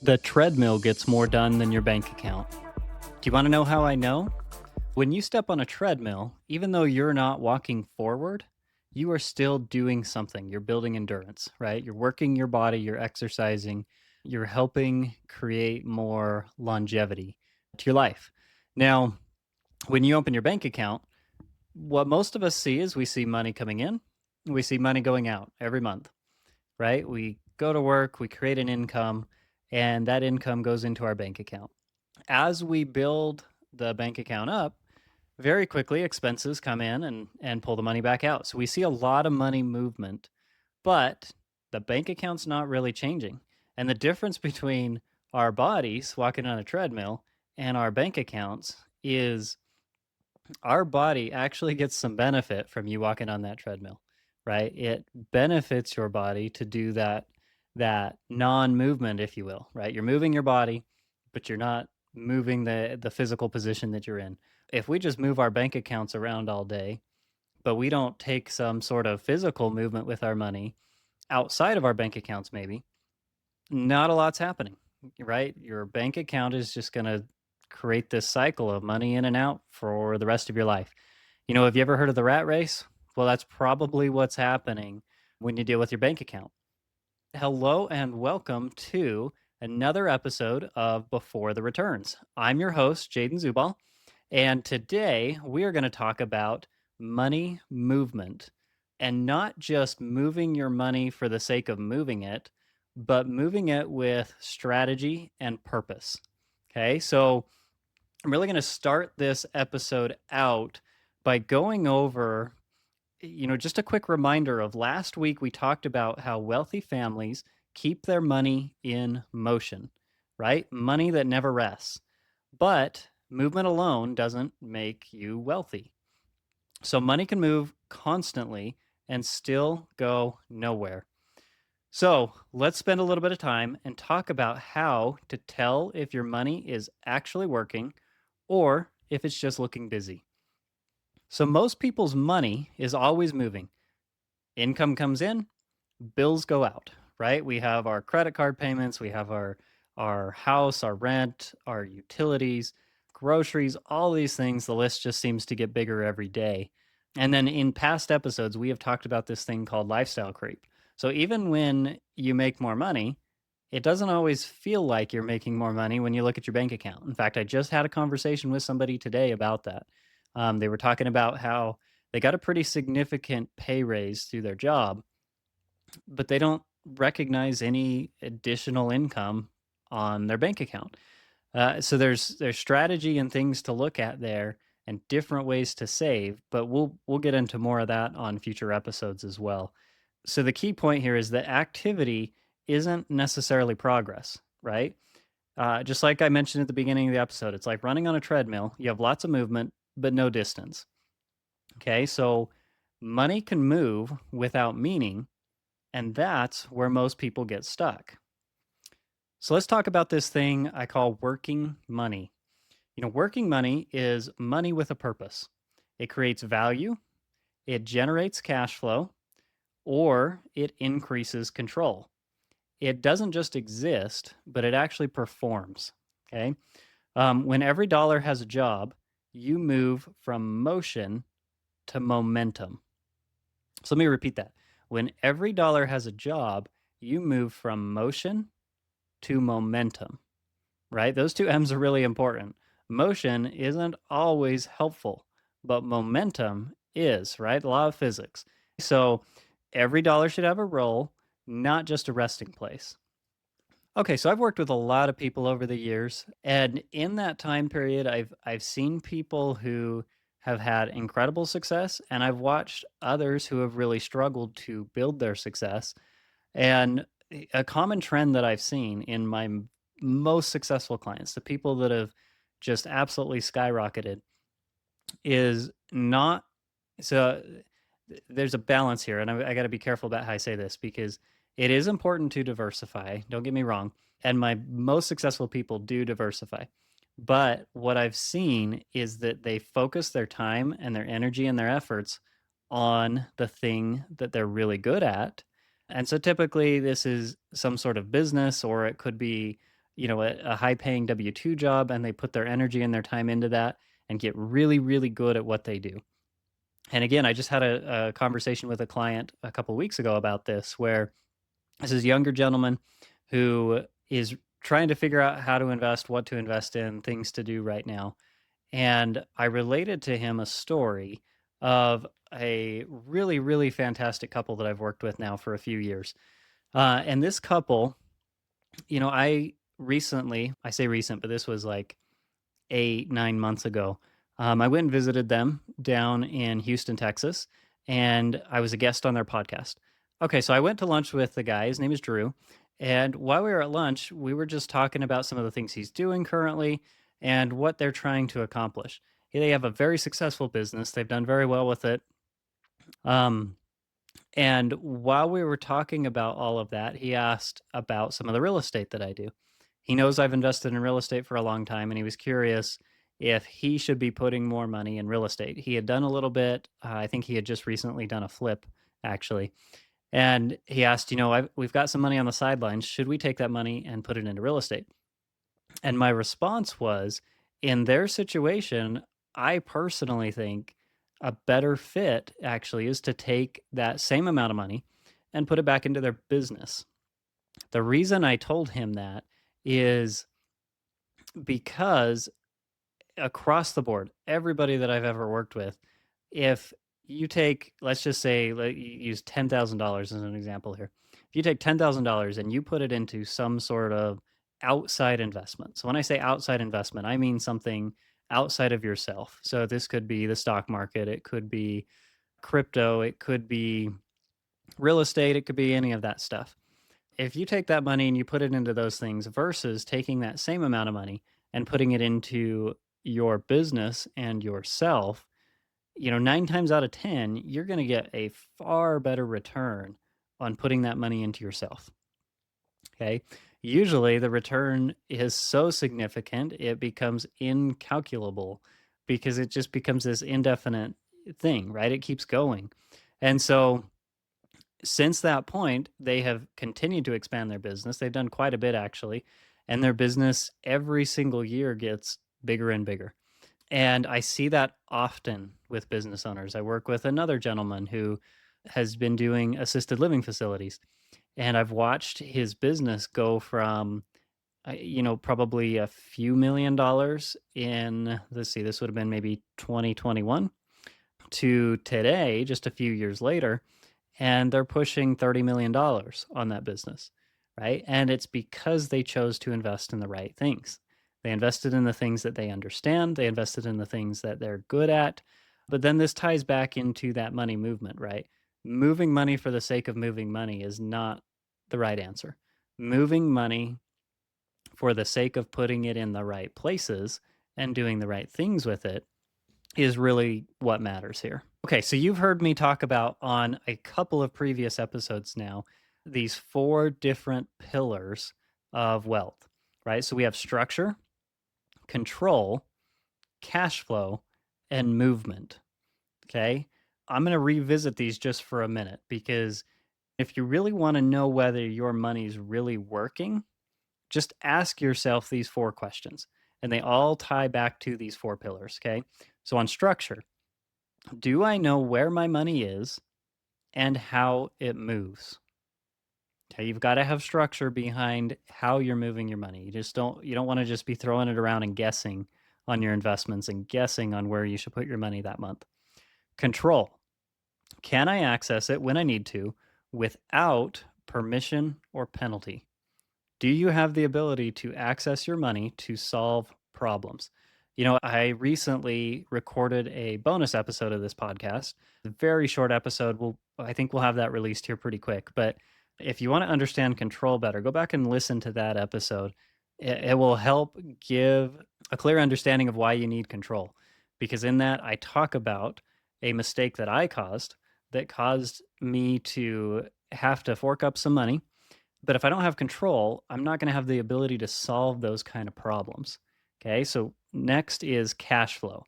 The treadmill gets more done than your bank account. Do you want to know how I know? When you step on a treadmill, even though you're not walking forward, you are still doing something. You're building endurance, right? You're working your body, you're exercising, you're helping create more longevity to your life. Now, when you open your bank account, what most of us see is we see money coming in, we see money going out every month, right? We go to work, we create an income, and that income goes into our bank account. As we build the bank account up, very quickly expenses come in and pull the money back out. So we see a lot of money movement, but the bank account's not really changing. And the difference between our bodies walking on a treadmill and our bank accounts is our body actually gets some benefit from you walking on that treadmill, right? It benefits your body to do that non-movement, if you will, right? You're moving your body, but you're not moving the physical position that you're in. If we just move our bank accounts around all day, but we don't take some sort of physical movement with our money outside of our bank accounts, maybe not a lot's happening, right? Your bank account is just going to create this cycle of money in and out for the rest of your life. Have you ever heard of the rat race? Well, that's probably what's happening when you deal with your bank account. Hello and welcome to another episode of Before the Returns. I'm your host, Jaden Zubal, and today we are going to talk about money movement and not just moving your money for the sake of moving it, but moving it with strategy and purpose. Okay, so I'm really going to start this episode out by going over, just a quick reminder of last week. We talked about how wealthy families keep their money in motion, right? Money that never rests. But movement alone doesn't make you wealthy. So money can move constantly and still go nowhere. So let's spend a little bit of time and talk about how to tell if your money is actually working or if it's just looking busy. So most people's money is always moving. Income comes in, bills go out, right? We have our credit card payments, we have our house, our rent, our utilities, groceries, all these things. The list just seems to get bigger every day. And then in past episodes, we have talked about this thing called lifestyle creep. So even when you make more money, it doesn't always feel like you're making more money when you look at your bank account. In fact, I just had a conversation with somebody today about that. They were talking about how they got a pretty significant pay raise through their job, but they don't recognize any additional income on their bank account. So there's strategy and things to look at there and different ways to save, but we'll get into more of that on future episodes as well. So the key point here is that activity isn't necessarily progress, right? Just like I mentioned at the beginning of the episode, it's like running on a treadmill. You have lots of movement, but no distance. Okay, so money can move without meaning, and that's where most people get stuck. So let's talk about this thing I call working money. Working money is money with a purpose. It creates value, it generates cash flow, or it increases control. It doesn't just exist, but it actually performs. Okay. When every dollar has a job, you move from motion to momentum. So let me repeat that. When every dollar has a job, you move from motion to momentum, right? Those two M's are really important. Motion isn't always helpful, but momentum is, right? The law of physics. So every dollar should have a role, not just a resting place. Okay, so I've worked with a lot of people over the years, and in that time period, I've seen people who have had incredible success, and I've watched others who have really struggled to build their success. And a common trend that I've seen in my most successful clients, the people that have just absolutely skyrocketed, is not so. There's a balance here, and I got to be careful about how I say this because it is important to diversify. Don't get me wrong, and my most successful people do diversify. But what I've seen is that they focus their time and their energy and their efforts on the thing that they're really good at. And so typically this is some sort of business, or it could be, a high paying W-2 job, and they put their energy and their time into that and get really, really good at what they do. And again, I just had a conversation with a client a couple weeks ago about this, where this is a younger gentleman who is trying to figure out how to invest, what to invest in, things to do right now. And I related to him a story of a really, really fantastic couple that I've worked with now for a few years. And this couple, I recently, I say recent, but this was like 8, 9 months ago. I went and visited them down in Houston, Texas, and I was a guest on their podcast. Okay, so I went to lunch with the guy. His name is Drew. And while we were at lunch, we were just talking about some of the things he's doing currently and what they're trying to accomplish. They have a very successful business. They've done very well with it. Um, and while we were talking about all of that, he asked about some of the real estate that I do. He knows I've invested in real estate for a long time, and he was curious if he should be putting more money in real estate. He had done a little bit. I think he had just recently done a flip, actually. And he asked, we've got some money on the sidelines. Should we take that money and put it into real estate? And my response was, in their situation, I personally think a better fit actually is to take that same amount of money and put it back into their business. The reason I told him that is because across the board, everybody that I've ever worked with, if you take, let's just say, use $10,000 as an example here. If you take $10,000 and you put it into some sort of outside investment. So when I say outside investment, I mean something outside of yourself. So this could be the stock market, it could be crypto, it could be real estate, it could be any of that stuff. If you take that money and you put it into those things versus taking that same amount of money and putting it into your business and yourself, 9 times out of 10, you're going to get a far better return on putting that money into yourself. Okay. Usually the return is so significant, it becomes incalculable because it just becomes this indefinite thing, right? It keeps going. And so, since that point, they have continued to expand their business. They've done quite a bit actually, and their business every single year gets bigger and bigger. And I see that often with business owners. I work with another gentleman who has been doing assisted living facilities, and I've watched his business go from probably a few $1,000,000 in, let's see, this would have been maybe 2021 to today, just a few years later, and they're pushing $30 million on that business, right? And it's because they chose to invest in the right things. They invested in the things that they understand, they invested in the things that they're good at. But then this ties back into that money movement, right? Moving money for the sake of moving money is not the right answer. Moving money for the sake of putting it in the right places and doing the right things with it is really what matters here. Okay, so you've heard me talk about on a couple of previous episodes now these four different pillars of wealth, right? So we have structure, control, cash flow, and movement. Okay, I'm going to revisit these just for a minute because if you really want to know whether your money's really working, just ask yourself these four questions. And they all tie back to these four pillars. Okay, so on structure, do I know where my money is and how it moves? Okay, you've got to have structure behind how you're moving your money. You don't want to just be throwing it around and guessing on your investments and guessing on where you should put your money that month. Control. Can I access it when I need to without permission or penalty? Do you have the ability to access your money to solve problems? I recently recorded a bonus episode of this podcast, a very short episode. I think we'll have that released here pretty quick. But if you want to understand control better, go back and listen to that episode. It will help give a clear understanding of why you need control. Because in that, I talk about a mistake that I caused that caused me to have to fork up some money. But if I don't have control, I'm not going to have the ability to solve those kind of problems. Okay, so next is cash flow.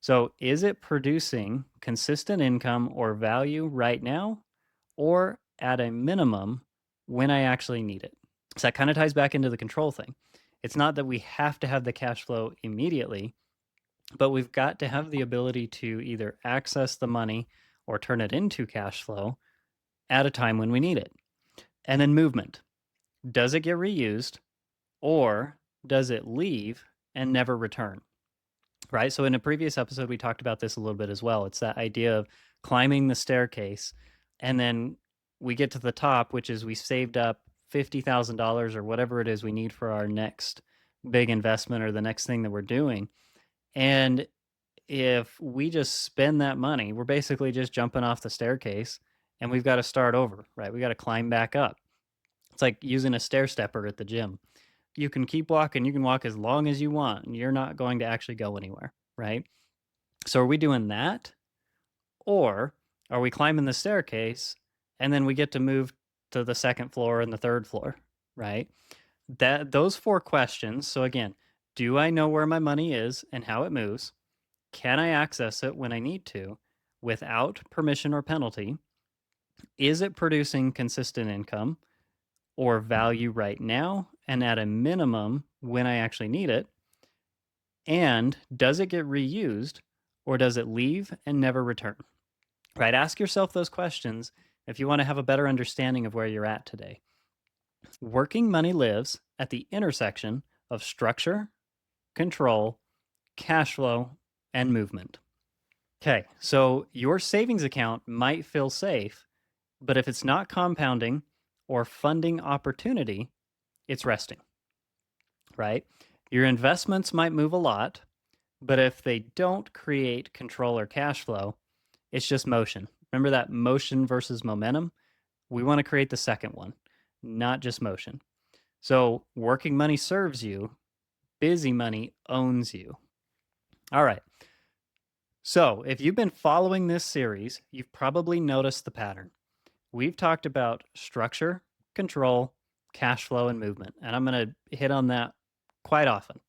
So is it producing consistent income or value right now, or at a minimum when I actually need it? So that kind of ties back into the control thing. It's not that we have to have the cash flow immediately, but we've got to have the ability to either access the money or turn it into cash flow at a time when we need it. And then movement. Does it get reused or does it leave and never return? Right? So in a previous episode we talked about this a little bit as well. It's that idea of climbing the staircase and then we get to the top, which is we saved up $50,000 or whatever it is we need for our next big investment or the next thing that we're doing. And if we just spend that money, we're basically just jumping off the staircase and we've got to start over, right? We got to climb back up. It's like using a stair stepper at the gym. You can keep walking, you can walk as long as you want, and you're not going to actually go anywhere, right? So are we doing that? Or are we climbing the staircase and then we get to move to the second floor and the third floor, right? That those four questions. So again, do I know where my money is and how it moves? Can I access it when I need to without permission or penalty? Is it producing consistent income or value right now and at a minimum when I actually need it? And does it get reused or does it leave and never return? Right? Ask yourself those questions if you want to have a better understanding of where you're at today. Working money lives at the intersection of structure, control, cash flow, and movement. Okay, so your savings account might feel safe, but if it's not compounding or funding opportunity, it's resting, right? Your investments might move a lot, but if they don't create control or cash flow, it's just motion. Remember that motion versus momentum? We want to create the second one, not just motion. So working money serves you, busy money owns you. All right. So if you've been following this series, you've probably noticed the pattern. We've talked about structure, control, cash flow, and movement. And I'm going to hit on that quite often.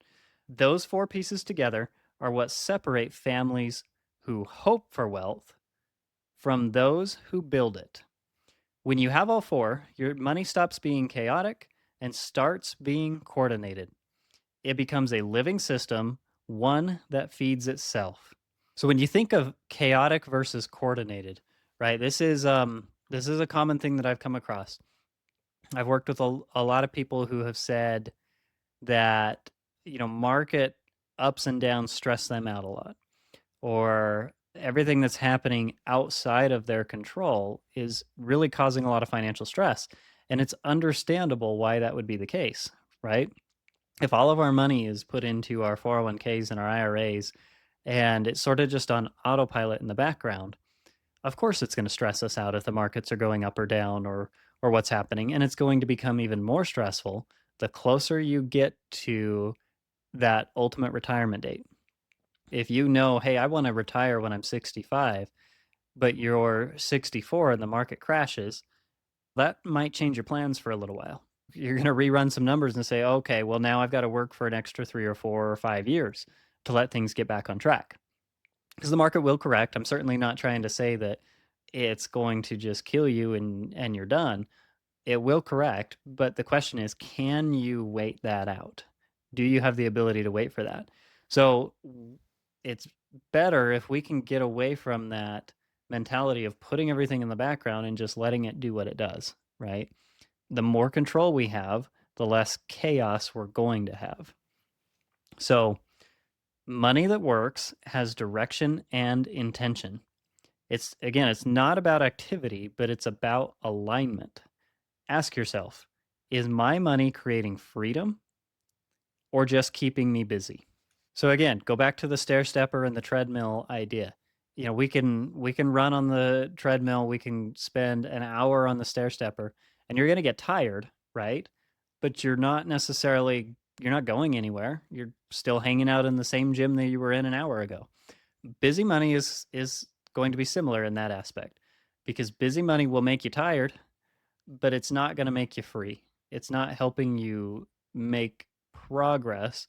Those four pieces together are what separate families who hope for wealth from those who build it. When you have all four, your money stops being chaotic and starts being coordinated. It becomes a living system, one that feeds itself. So when you think of chaotic versus coordinated, right? This is a common thing that I've come across. I've worked with a lot of people who have said that, market ups and downs stress them out a lot, or everything that's happening outside of their control is really causing a lot of financial stress. And it's understandable why that would be the case, right? If all of our money is put into our 401ks and our IRAs and it's sort of just on autopilot in the background, of course it's going to stress us out if the markets are going up or down or what's happening, and it's going to become even more stressful the closer you get to that ultimate retirement date. If you know, hey, I want to retire when I'm 65, but you're 64 and the market crashes, that might change your plans for a little while. You're going to rerun some numbers and say, okay, well, now I've got to work for an extra 3 or 4 or 5 years to let things get back on track. Because the market will correct. I'm certainly not trying to say that it's going to just kill you and you're done. It will correct, but the question is, can you wait that out? Do you have the ability to wait for that? So it's better if we can get away from that mentality of putting everything in the background and just letting it do what it does, right? The more control we have, the less chaos we're going to have. So money that works has direction and intention. It's not about activity, but it's about alignment. Ask yourself, is my money creating freedom or just keeping me busy? So again, go back to the stair stepper and the treadmill idea. We can run on the treadmill, we can spend an hour on the stair stepper, and you're going to get tired, right? But you're not going anywhere. You're still hanging out in the same gym that you were in an hour ago. Busy money is going to be similar in that aspect, because busy money will make you tired, but it's not going to make you free. It's not helping you make progress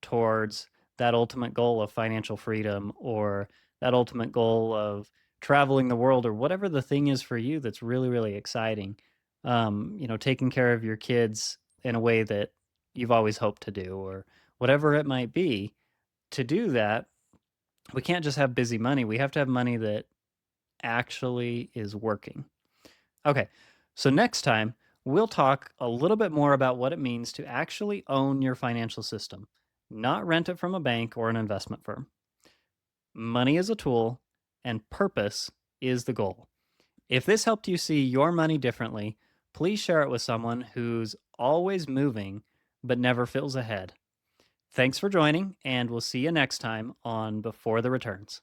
towards that ultimate goal of financial freedom or that ultimate goal of traveling the world or whatever the thing is for you that's really, really exciting. Taking care of your kids in a way that you've always hoped to do, or whatever it might be. To do that, we can't just have busy money. We have to have money that actually is working. Okay, so next time, we'll talk a little bit more about what it means to actually own your financial system, not rent it from a bank or an investment firm. Money is a tool, and purpose is the goal. If this helped you see your money differently, please share it with someone who's always moving but never feels ahead. Thanks for joining, and we'll see you next time on Before the Returns.